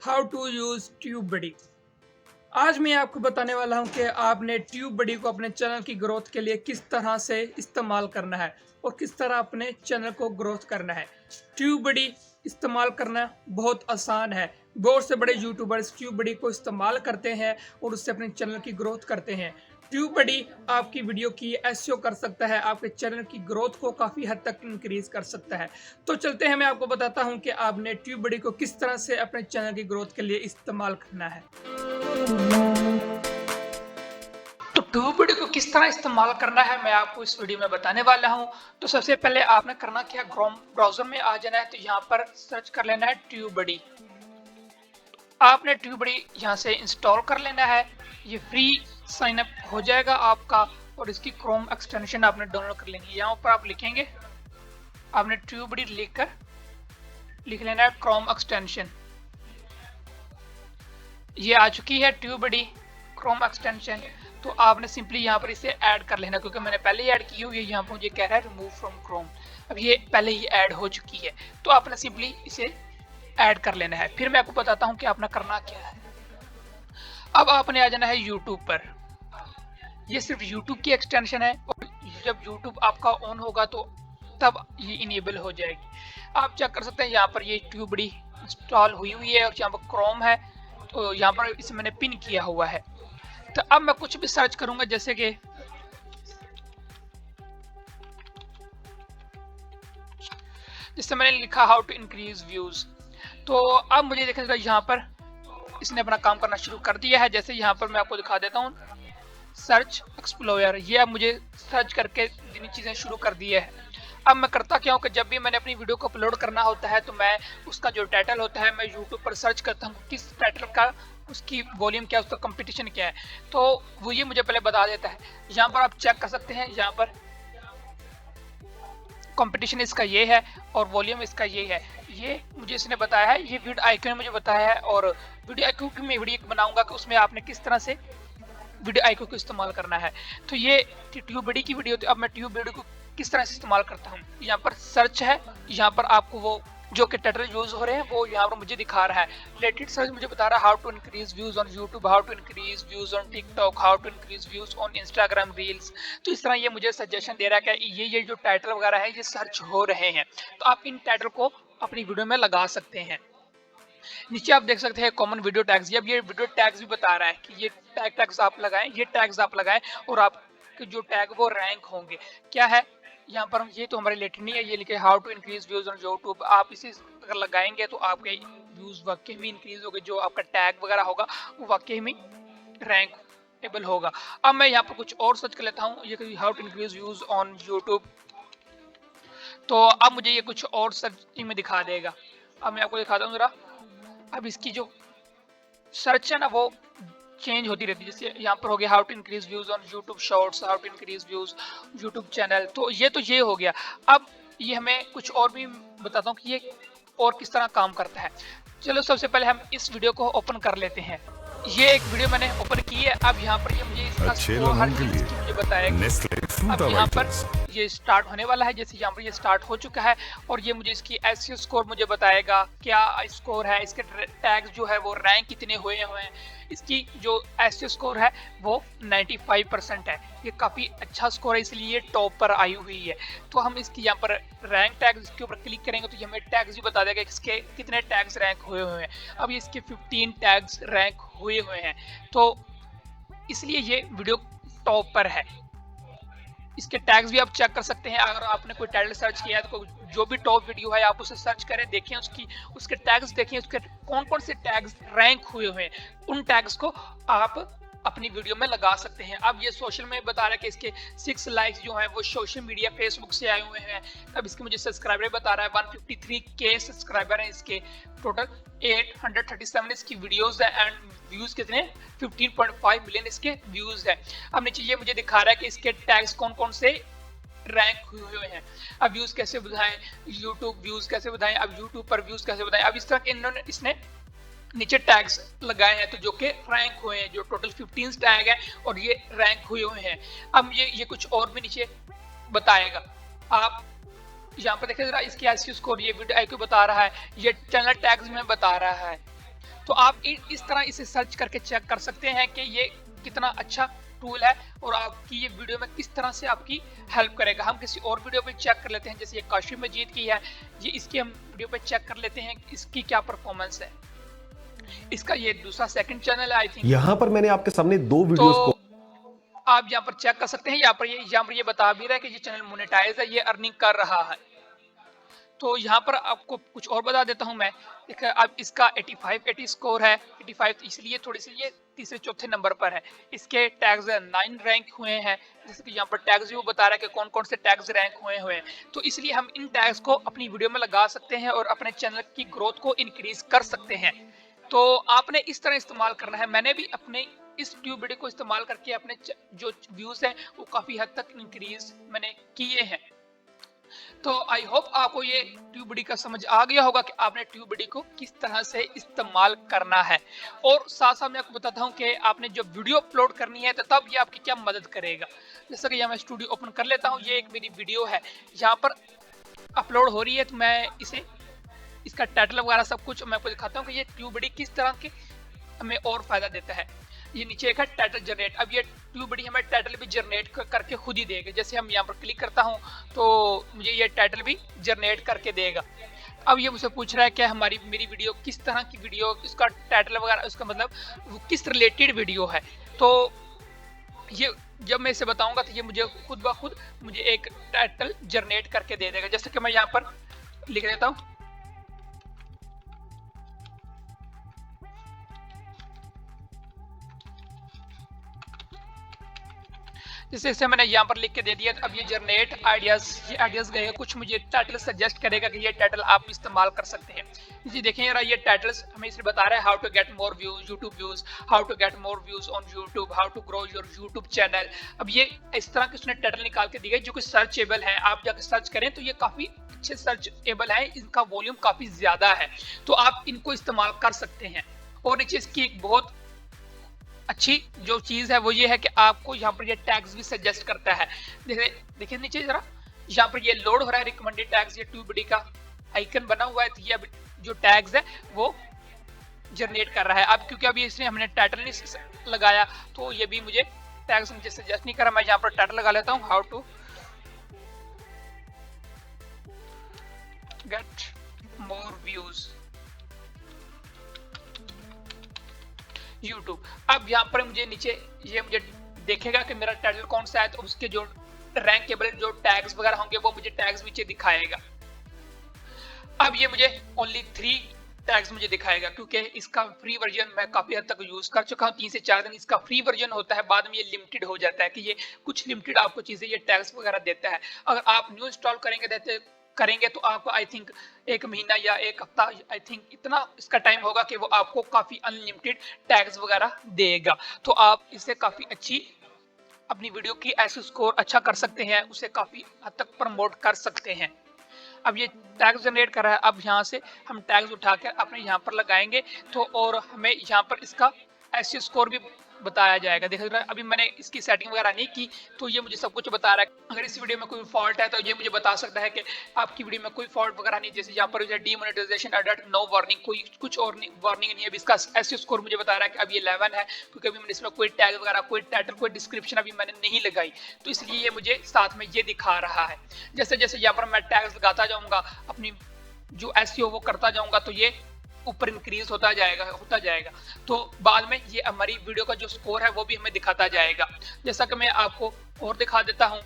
How to use TubeBuddy. आज मैं आपको बताने वाला हूं कि आपने ट्यूबबडी को अपने चैनल की ग्रोथ के लिए किस तरह से इस्तेमाल करना है और किस तरह अपने चैनल को ग्रोथ करना है। ट्यूबबडी इस्तेमाल करना बहुत आसान है। बहुत से बड़े यूट्यूबर्स ट्यूबबडी को इस्तेमाल करते हैं और उससे अपने चैनल की ग्रोथ करते हैं। ट्यूबबडी आपकी वीडियो की एसईओ कर सकता है, आपके चैनल की ग्रोथ को काफ़ी हद तक इंक्रीज कर सकता है। तो चलते हैं, मैं आपको बताता हूं कि आपने ट्यूबबडी को किस तरह से अपने चैनल की ग्रोथ के लिए इस्तेमाल करना है। तो ट्यूबबडी को किस तरह इस्तेमाल करना है मैं आपको इस वीडियो में बताने वाला हूं। तो सबसे पहले आपने करना क्या, क्रोम ब्राउजर में आ जाना है। तो यहाँ पर सर्च कर लेना है ट्यूबबडी। आपने ट्यूबबडी यहाँ से इंस्टॉल कर लेना है। ये फ्री साइन अप हो जाएगा आपका और इसकी क्रोम एक्सटेंशन आपने डाउनलोड कर लेनी है। यहाँ पर आप लिखेंगे, आपने ट्यूबबडी लिख लेना है क्रोम एक्सटेंशन। ये आ चुकी है ट्यूबबडी क्रोम एक्सटेंशन। तो आपने सिंपली यहाँ पर इसे ऐड कर लेना, क्योंकि मैंने पहले ही ऐड की हुई है। यहाँ पर मुझे कह रहा है रिमूव फ्रॉम क्रोम, अब ये पहले ही ऐड हो चुकी है। तो आपने सिंपली इसे ऐड कर लेना है। फिर मैं आपको बताता हूँ कि आपने करना क्या है। अब आपने आ जाना है यूट्यूब पर। ये सिर्फ यूट्यूब की एक्सटेंशन है और जब यूट्यूब आपका ऑन होगा तो तब ये इनेबल हो जाएगी। आप चेक कर सकते हैं, यहाँ पर ये ट्यूबबडी इंस्टॉल हुई है और यहाँ पर क्रोम है। तो यहाँ पर इसे मैंने पिन किया हुआ है। तो अब मैं कुछ भी सर्च करूंगा, जैसे कि जिससे मैंने लिखा हाउ टू इंक्रीज व्यूज। तो अब मुझे देखिएगा यहाँ पर इसने अपना काम करना शुरू कर दिया है। जैसे यहाँ पर मैं आपको दिखा देता हूँ, सर्च एक्सप्लोरर, ये अब मुझे सर्च करके देनी चीजें शुरू कर दी है। अब मैं करता क्या हूँ कि जब भी मैंने अपनी वीडियो को अपलोड करना होता है तो मैं उसका जो टाइटल होता है मैं यूट्यूब पर सर्च करता हूँ किस टाइटल का, उसकी वॉल्यूम क्या है, उसका कंपटीशन क्या है। तो वो ये मुझे पहले बता देता है। यहाँ पर आप चेक कर सकते हैं, यहाँ पर कंपटीशन इसका ये है और वॉल्यूम इसका ये है। ये मुझे इसने बताया है, ये वीडियो आईक्यू ने मुझे बताया है। और वीडियो आईक्यू की मैं वीडियो बनाऊंगा कि उसमें आपने किस तरह से वीडियो आईक्यू को इस्तेमाल करना है। तो ये ट्यूबबडी की वीडियो थी। अब मैं ट्यूबबडी को किस तरह से इस्तेमाल करता हूँ, यहाँ पर सर्च है, यहाँ पर आपको वो जो कि टाइटल यूज हो रहे हैं वो यहाँ पर मुझे दिखा रहा है। रिलेटेड सर्च मुझे बता रहा है how to increase views on YouTube, how to increase views on TikTok, how to increase views on Instagram reels. तो इस तरह ये मुझे सजेशन दे रहा है कि ये जो टाइटल वगैरह है ये सर्च हो रहे हैं। तो आप इन टाइटल को अपनी वीडियो में लगा सकते हैं। नीचे आप देख सकते हैं कॉमन वीडियो टैग्स। अब ये वीडियो टैग्स भी बता रहा है कि ये टैग्स आप लगाएं, ये टैग्स आप लगाएं और आपके जो टैग वो रैंक होंगे। क्या है यहाँ पर, ये तो हमारे रिलेटेड नहीं है। ये लिखे how to increase views on YouTube. आप इसे अगर लगाएंगे तो आपके व्यूज वाकई में इंक्रीज होंगे, जो आपका टैग वगैरह होगा वो वाकई में रैंक एबल होगा। अब मैं यहाँ पर कुछ और सर्च कर लेता हूँ, ये how to increase views on YouTube. तो अब मुझे ये कुछ और सर्चिंग में दिखा देगा। अब मैं आपको दिखाता हूँ जरा। अब इसकी जो सर्च है ना वो चेंज होती रहती है। जैसे यहाँ पर हो गया how to increase views on YouTube shorts, how to increase views YouTube channel. तो ये हो गया। अब ये हमें कुछ और भी बताता हूँ कि ये और किस तरह काम करता है। चलो सबसे पहले हम इस वीडियो को ओपन कर लेते हैं। ये एक वीडियो मैंने ओपन की है। अब यहाँ पर ये मुझे इसका स्कोर हर चीज की मुझे बताएगा। अब यहाँ पर ये स्टार्ट होने वाला है। जैसे यहाँ पर ये स्टार्ट हो चुका है और ये मुझे इसकी एसईओ स्कोर मुझे बताएगा क्या स्कोर है, इसके टैग्स जो है वो रैंक कितने हुए हैं। इसकी जो एसईओ स्कोर है वो 95% है। ये काफ़ी अच्छा स्कोर है, इसलिए ये टॉप पर आई हुई है। तो हम इसकी यहाँ पर रैंक टैग्स के ऊपर क्लिक करेंगे तो ये हमें टैग्स भी बता देगा इसके कितने टैग्स रैंक हुए हुए हैं। अब इसके 15 टैग्स रैंक हुए हुए हैं, तो इसलिए ये वीडियो टॉप पर है। इसके टैग्स भी आप चेक कर सकते हैं। अगर आपने कोई टाइटल सर्च किया है तो जो भी टॉप वीडियो है आप उसे सर्च करें, देखें उसके टैग्स देखें, उसके कौन कौन से टैग्स रैंक हुए हुए हैं। उन टैग्स को आप अपनी वीडियो में लगा सकते हैं। अब ये सोशल में बता रहा है कि इसके 6 लाइक्स जो हैं वो सोशल मीडिया फेसबुक से आए हुए हैं। अब इसके मुझे सब्सक्राइबर बता रहा है 153K सब्सक्राइबर हैं इसके। टोटल 837 इसकी वीडियोस है एंड व्यूज कितने 15.5 मिलियन इसके व्यूज है। अब नीचे ये मुझे दिखा रहा है कि इसके टैग्स कौन कौन से रैंक हुए हुए हैं। अब व्यूज कैसे बढ़ाएं, यूट्यूब व्यूज कैसे बढ़ाएं, अब यूट्यूब पर व्यूज कैसे बढ़ाएं। अब इस तरह के इसने नीचे टैग्स लगाए हैं तो जो कि रैंक हुए हैं, जो टोटल 15 टैग है और ये रैंक हुए हुए हैं। अब ये कुछ और भी नीचे बताएगा। आप यहाँ पर देखिए जरा इसकी एसईओ स्कोर, ये वीडियो आईक्यू बता रहा है, ये चैनल टैग्स में बता रहा है। तो आप इस तरह इसे सर्च करके चेक कर सकते हैं कि ये कितना अच्छा टूल है और आपकी ये वीडियो में किस तरह से आपकी हेल्प करेगा। हम किसी और वीडियो पे चेक कर लेते हैं, जैसे ये काशिफ मजीद की है, ये इसकी हम वीडियो पे चेक कर लेते हैं इसकी क्या परफॉर्मेंस है। इसका ये दूसरा सेकंड चैनल है आई थिंक। यहाँ पर मैंने आपके सामने 2 तो वीडियोस को आप यहाँ पर चेक कर सकते हैं, यहाँ पर ये बता भी रहा है कि ये चैनल मोनेटाइज है, ये अर्निंग कर रहा है। तो यहाँ पर आपको कुछ और बता देता हूँ मैं। देखिए अब इसका 85 स्कोर है, 85 इसलिए थोड़ी सी ये तीसरे चौथे नंबर पर है। इसके टैग्स 9 रैंक हुए हैं, जैसे कि यहाँ पर टैग्स भी वो बता रहा है कि कौन कौन से टैग्स रैंक हुए हैं। तो इसलिए हम इन टैग्स को अपनी वीडियो में लगा सकते हैं और अपने चैनल की ग्रोथ को इंक्रीज कर सकते हैं। तो आपने इस तरह इस्तेमाल करना है। मैंने भी अपने इस ट्यूब वीडियो को इस्तेमाल करके अपने जो व्यूज हैं वो काफी हद तक इंक्रीज मैंने किए हैं। तो आई होप आपको ये ट्यूबडी का समझ आ गया होगा कि आपने ट्यूबडी को किस तरह से इस्तेमाल करना है। और साथ साथ मैं आपको बताता हूँ कि आपने जब वीडियो अपलोड करनी है तो तब ये आपकी क्या मदद करेगा। जैसा कि यहाँ मैं स्टूडियो ओपन कर लेता हूँ, ये एक मेरी वीडियो है यहाँ पर अपलोड हो रही है, तो मैं इसे इसका टाइटल वगैरह सब कुछ मैं आपको दिखाता हूँ कि ये ट्यूबडी किस तरह के हमें और फायदा देता है। ये नीचे एक है टाइटल जनरेट। अब ये ट्यूबडी हमें टाइटल भी जनरेट करके खुद ही देगा। जैसे हम यहाँ पर क्लिक करता हूँ तो मुझे ये टाइटल भी जनरेट करके देगा। अब ये मुझसे पूछ रहा है कि मेरी वीडियो किस तरह की वीडियो, इसका टाइटल वगैरह, उसका मतलब वो किस रिलेटेड वीडियो है। तो ये जब मैं इसे बताऊंगा तो ये मुझे खुद ब खुद मुझे एक टाइटल जनरेट करके दे देगा। जैसे कि मैं यहाँ पर लिख देता हूँ, जैसे मैंने यहाँ पर लिख के दे दिया। तो अब ये जनरेट आइडियाज, ये आइडियाज गए, कुछ मुझे टाइटल सजेस्ट करेगा कि ये टाइटल आप इस्तेमाल कर सकते हैं। जी देखें यार, ये टाइटल्स हमें इसलिए बता रहा है how to get more views, YouTube views, how to get more views on YouTube, how to grow your YouTube channel. अब ये इस तरह के उसने टाइटल निकाल के दिए जो कि सर्चेबल है। आप जाकर सर्च करें तो ये काफी अच्छे सर्चेबल है, इनका वॉल्यूम काफी ज्यादा है, तो आप इनको इस्तेमाल कर सकते हैं। और नीचे इसकी एक बहुत अच्छी जो चीज है वो ये है कि आपको यहाँ पर ये टैग्स भी सजेस्ट करता है। देखिए नीचे जरा, यहाँ पर ये लोड हो रहा है रिकमेंडेड टैग्स, ये ट्यूबडी का आइकन बना हुआ है। तो ये जो टैग्स है वो जनरेट कर रहा है। अब क्योंकि अभी इसने हमने टाइटल नहीं लगाया तो ये भी मुझे टैग्स मुझे सजेस्ट नहीं कर रहा। मैं यहाँ पर टाइटल लगा लेता हूँ, how to get more views YouTube। अब यहाँ पर मुझे नीचे ये मुझे देखेगा कि मेरा टाइटल कौन सा है, तो उसके जो रैंकेबल जो टैग्स वगैरह होंगे वो मुझे टैग्स नीचे दिखाएगा। अब ये मुझे ओनली 3 टैग्स मुझे दिखाएगा क्योंकि इसका फ्री वर्जन मैं काफी हद तक यूज कर चुका हूँ। 3 से 4 दिन इसका फ्री वर्जन होता है, बाद में ये लिमिटेड हो जाता है कि ये कुछ लिमिटेड आपको चीजें ये टैग्स वगैरह देता है। अगर आप न्यू इंस्टॉल करेंगे तो आपको आई थिंक 1 महीना या 1 हफ्ता आई थिंक इतना इसका टाइम होगा कि वो आपको काफी अनलिमिटेड टैग्स वगैरह देगा। तो आप इससे काफी अच्छी अपनी वीडियो की ऐसे स्कोर अच्छा कर सकते हैं, उसे काफी हद तक प्रमोट कर सकते हैं। अब ये टैग्स जनरेट कर रहा है। अब यहाँ से हम टैग्स उठाकर अपने यहाँ पर लगाएंगे तो और हमें यहाँ पर इसका ऐसे स्कोर भी बताया जाएगा। देख रहे हैं अभी मैंने इसकी सेटिंग वगैरह नहीं की तो ये मुझे सब कुछ बता रहा है। अगर इस वीडियो में कोई फॉल्ट है तो ये मुझे बता सकता है कि आपकी वीडियो में कोई फॉल्ट वगैरह नहीं, जैसे यहाँ पर डीमोनेटाइजेशन अलर्ट, नो वार्निंग, कोई कुछ और वार्निंग नहीं है। अभी इसका ऐसे स्कोर मुझे बता रहा है कि अब ये 11 है क्योंकि अभी मैंने इसमें कोई टैग वगैरह, कोई टाइटल, कोई डिस्क्रिप्शन अभी मैंने नहीं लगाई, तो इसलिए ये मुझे साथ में ये दिखा रहा है। जैसे जैसे यहाँ पर मैं टैग्स लगाता जाऊंगा, अपनी जो एसईओ वो करता जाऊंगा तो ये ऊपर इंक्रीज होता जाएगा। तो बाद में ये हमारी वीडियो का जो स्कोर है वो भी हमें दिखाता जाएगा। जैसा कि मैं आपको और दिखा देता हूं,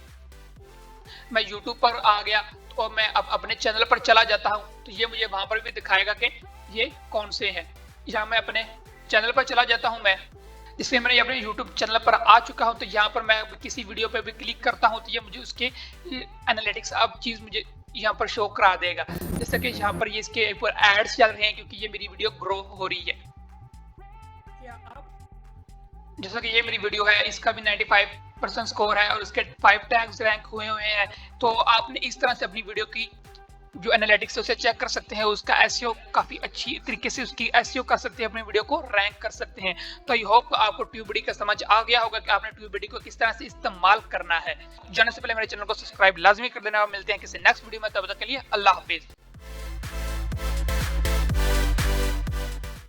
मैं YouTube पर आ गया तो मैं अब अपने चैनल पर चला जाता हूं तो ये मुझे वहां पर भी दिखाएगा कि ये कौन से हैं। यहाँ मैं अपने चैनल पर चला जाता हूं, मैं इसलिए मैंने अपने YouTube चैनल पर आ चुका हूं। तो यहाँ पर मैं किसी वीडियो पर भी क्लिक करता हूं तो ये मुझे उसके एनालिटिक्स अब चीज मुझे यहाँ पर शो करा देगा। जैसे कि यहाँ पर ये इसके ऊपर एड्स चल रहे हैं क्योंकि ये मेरी वीडियो ग्रो हो रही है। जैसा कि ये मेरी वीडियो है, इसका भी 95% स्कोर है और उसके 5 टैग्स रैंक हुए हैं। तो आपने इस तरह से अपनी वीडियो की जो एनालिटिक्स है उसे चेक कर सकते हैं, उसका एसईओ काफी अच्छी तरीके से उसकी एसईओ कर सकते हैं, अपनी वीडियो को रैंक कर सकते हैं। तो आई होप आपको ट्यूबडी का समझ आ गया होगा कि आपने ट्यूबडी को किस तरह से इस्तेमाल करना है। जाने से पहले मेरे चैनल को सब्सक्राइब लाजमी कर देना। मिलते हैं किसी नेक्स्ट वीडियो में, तब तक के लिए अल्लाह हाफिज।